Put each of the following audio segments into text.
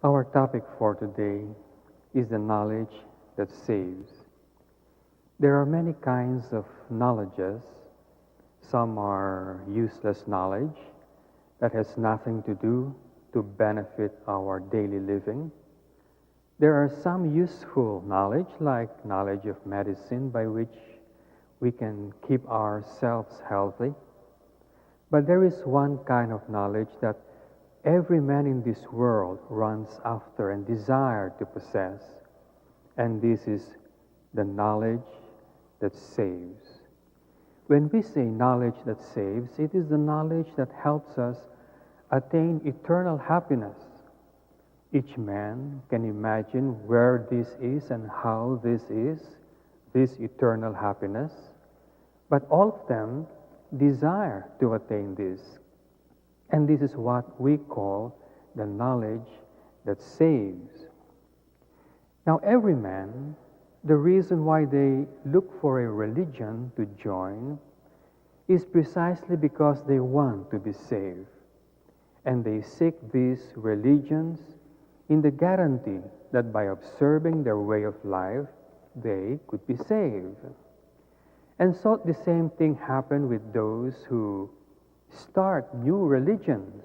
Our topic for today is the knowledge that saves. There are many kinds of knowledges. Some are useless knowledge that has nothing to do to benefit our daily living. There are some useful knowledge, like knowledge of medicine, by which we can keep ourselves healthy. But there is one kind of knowledge that every man in this world runs after and desires to possess, and this is the knowledge that saves. When we say knowledge that saves, it is the knowledge that helps us attain eternal happiness. Each man can imagine where this is and how this is, this eternal happiness, but all of them desire to attain this. And this is what we call the knowledge that saves. Now, every man, the reason why they look for a religion to join is precisely because they want to be saved. And they seek these religions in the guarantee that by observing their way of life, they could be saved. And so the same thing happened with those who start new religions.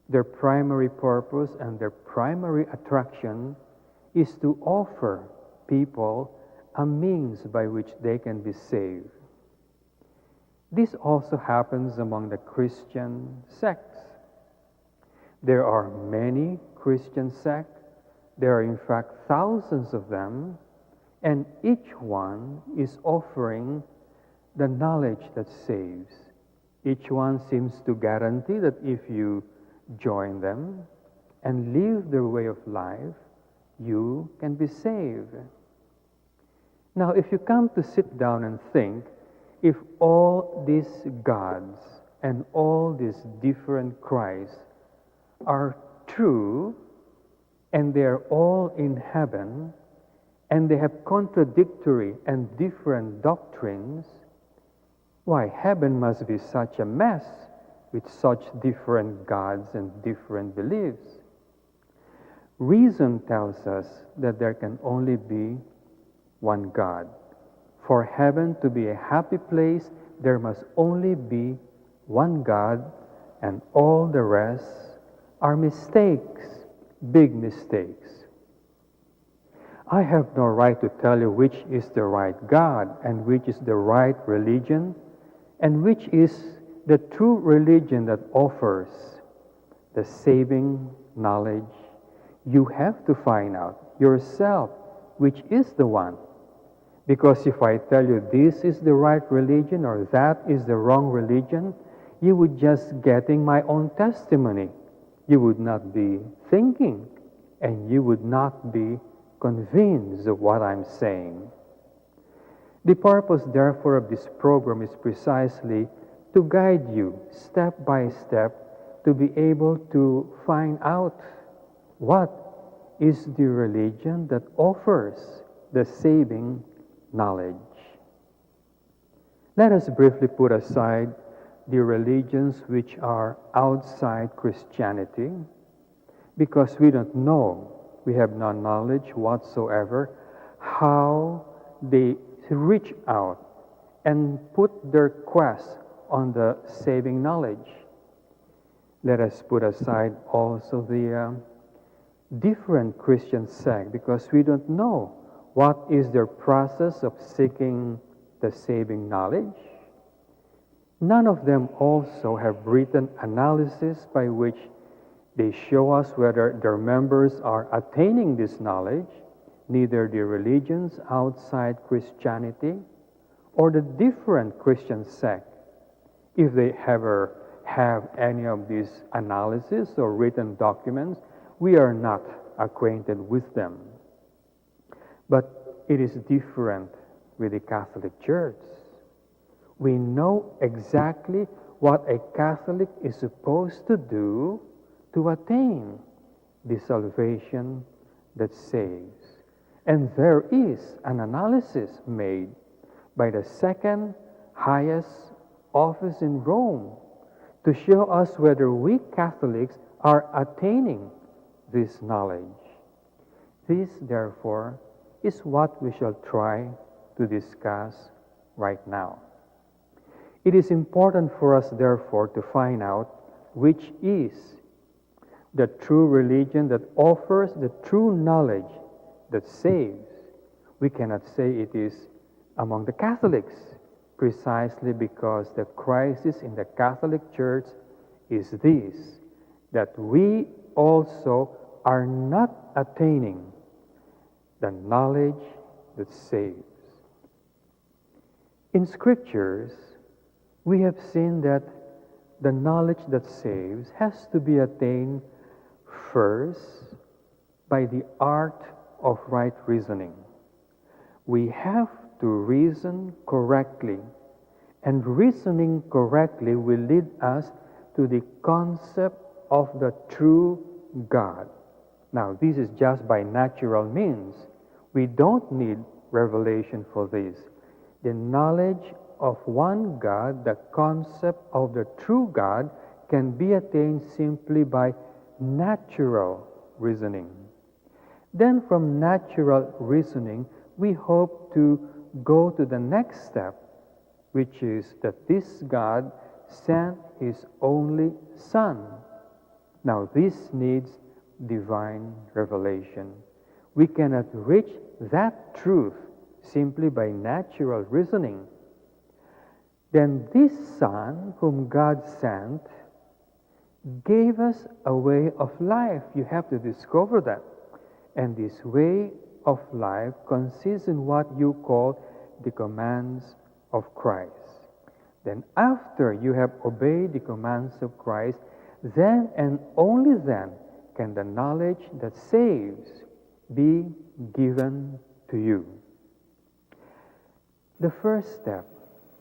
Their primary purpose and their primary attraction is to offer people a means by which they can be saved. This also happens among the Christian sects. There are many Christian sects. There are in fact thousands of them, and each one is offering the knowledge that saves. Each one seems to guarantee that if you join them and live their way of life, you can be saved. Now, if you come to sit down and think, if all these gods and all these different Christs are true, and they're all in heaven, and they have contradictory and different doctrines, why, heaven must be such a mess with such different gods and different beliefs. Reason tells us that there can only be one God. For heaven to be a happy place, there must only be one God, and all the rest are mistakes, big mistakes. I have no right to tell you which is the right God and which is the right religion, and which is the true religion that offers the saving knowledge. You have to find out yourself which is the one. Because if I tell you this is the right religion or that is the wrong religion, you would just getting my own testimony. You would not be thinking, and you would not be convinced of what I'm saying. The purpose, therefore, of this program is precisely to guide you step by step to be able to find out what is the religion that offers the saving knowledge. Let us briefly put aside the religions which are outside Christianity, because we don't know, we have no knowledge whatsoever how they reach out and put their quest on the saving knowledge. Let us put aside also the different Christian sect because we don't know what is their process of seeking the saving knowledge. None of them also have written analysis by which they show us whether their members are attaining this knowledge, neither the religions outside Christianity or the different Christian sects, if they ever have any of these analysis or written documents, we are not acquainted with them. But it is different with the Catholic Church. We know exactly what a Catholic is supposed to do to attain the salvation that saves. And there is an analysis made by the second highest office in Rome to show us whether we Catholics are attaining this knowledge. This, therefore, is what we shall try to discuss right now. It is important for us, therefore, to find out which is the true religion that offers the true knowledge that saves. We cannot say it is among the Catholics, precisely because the crisis in the Catholic Church is this, that we also are not attaining the knowledge that saves. In Scriptures, we have seen that the knowledge that saves has to be attained first by the art of right reasoning. We have to reason correctly, and reasoning correctly will lead us to the concept of the true God. Now, this is just by natural means. We don't need revelation for this. The knowledge of one God, the concept of the true God, can be attained simply by natural reasoning. Then from natural reasoning, we hope to go to the next step, which is that this God sent His only Son. Now this needs divine revelation. We cannot reach that truth simply by natural reasoning. Then this Son, whom God sent, gave us a way of life. You have to discover that. And this way of life consists in what you call the commands of Christ. Then after you have obeyed the commands of Christ, then and only then can the knowledge that saves be given to you. The first step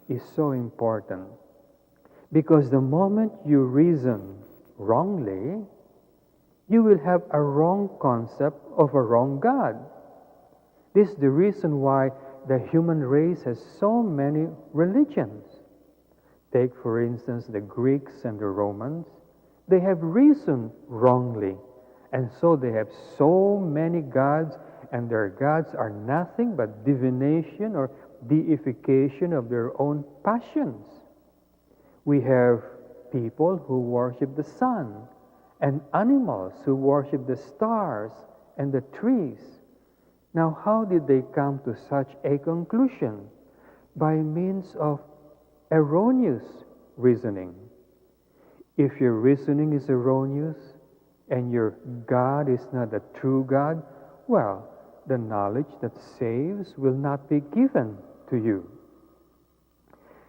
is so important because the moment you reason wrongly, you will have a wrong concept of a wrong God. This is the reason why the human race has so many religions. Take, for instance, the Greeks and the Romans. They have reasoned wrongly, and so they have so many gods, and their gods are nothing but divination or deification of their own passions. We have people who worship the sun, and animals who worship the stars and the trees. Now, how did they come to such a conclusion? By means of erroneous reasoning. If your reasoning is erroneous and your God is not a true God, well, the knowledge that saves will not be given to you.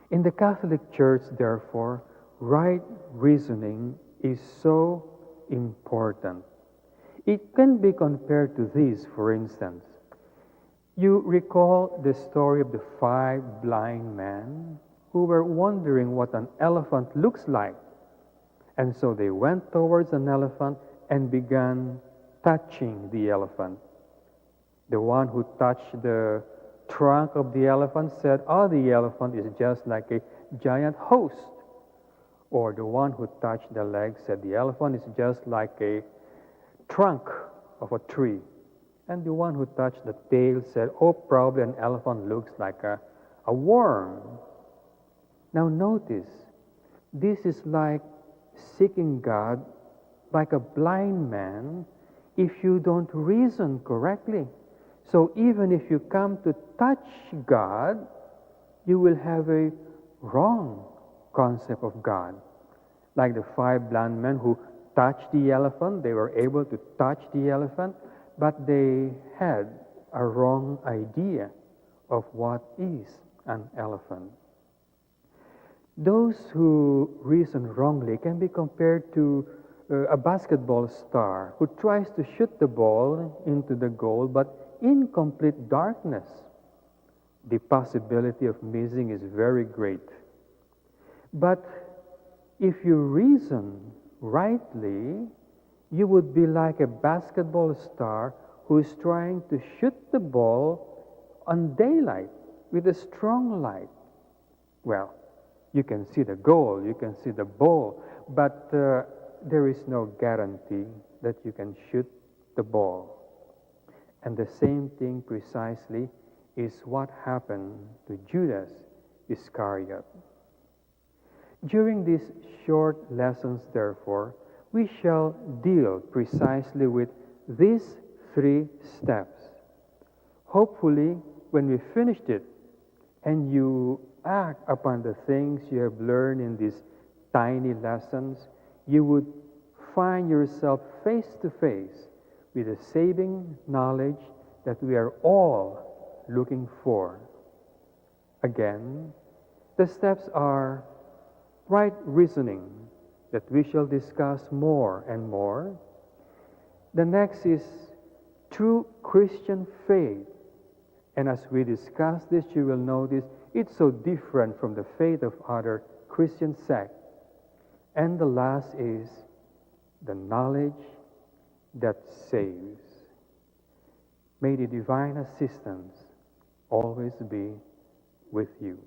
In the Catholic Church, therefore, right reasoning is so important. It can be compared to this, for instance. You recall the story of the 5 blind men who were wondering what an elephant looks like. And so they went towards an elephant and began touching the elephant. The one who touched the trunk of the elephant said, "Oh, the elephant is just like a giant host." Or the one who touched the leg said, "The elephant is just like a trunk of a tree." And the one who touched the tail said, "Oh, probably an elephant looks like a worm." Now notice, this is like seeking God like a blind man if you don't reason correctly. So even if you come to touch God, you will have a wrong concept of God. Like the five blind men who touched the elephant, they were able to touch the elephant, but they had a wrong idea of what is an elephant. Those who reason wrongly can be compared to a basketball star who tries to shoot the ball into the goal, but in complete darkness. The possibility of missing is very great. But if you reason rightly, you would be like a basketball star who is trying to shoot the ball on daylight with a strong light. Well, you can see the goal, you can see the ball, but there is no guarantee that you can shoot the ball. And the same thing precisely is what happened to Judas Iscariot. During these short lessons, therefore, we shall deal precisely with these 3 steps. Hopefully, when we finished it and you act upon the things you have learned in these tiny lessons, you would find yourself face to face with the saving knowledge that we are all looking for. Again, the steps are right reasoning that we shall discuss more and more. The next is true Christian faith. And as we discuss this, you will notice it's so different from the faith of other Christian sects. And the last is the knowledge that saves. May the divine assistance always be with you.